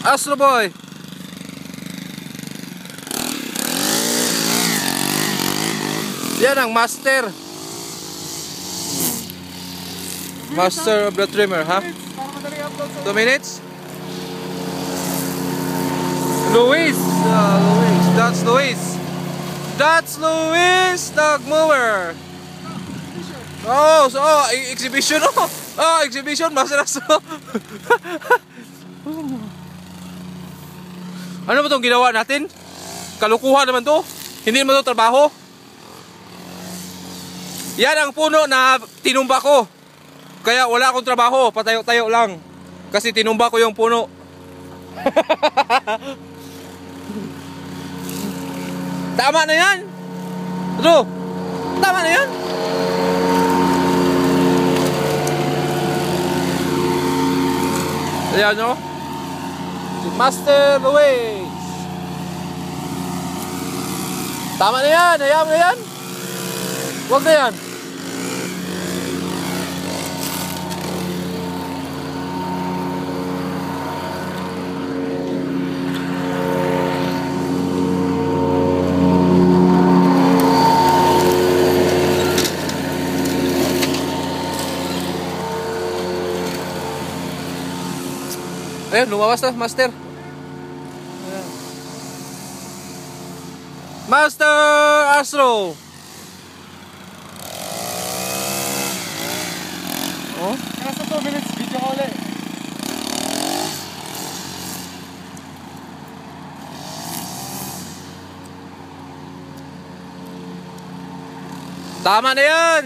Astro Boy. Yan ang master. Master of the trimmer, ha? 2 minutes? Luis! Luis. That's Luis. That's Luis, dog mower. Oh, so exhibition. Oh, exhibition, master Astro. Ano ba itong ginawa natin? Kalukuhan naman to. Hindi naman to trabaho. Yan ang puno na tinumba ko. Kaya wala akong trabaho, patayo-tayo lang. Kasi tinumba ko yung puno. Tama na yan. Ano? Tama na yan. Ayan o. Si Master Luis. Tama na yan. Hayaan mo na yan. Huwag na yan. Ayan, lumawas na, Master. Ayan. Master Astro. Oh? Nasa 2 minutes, video ko ulit. Tama na yan.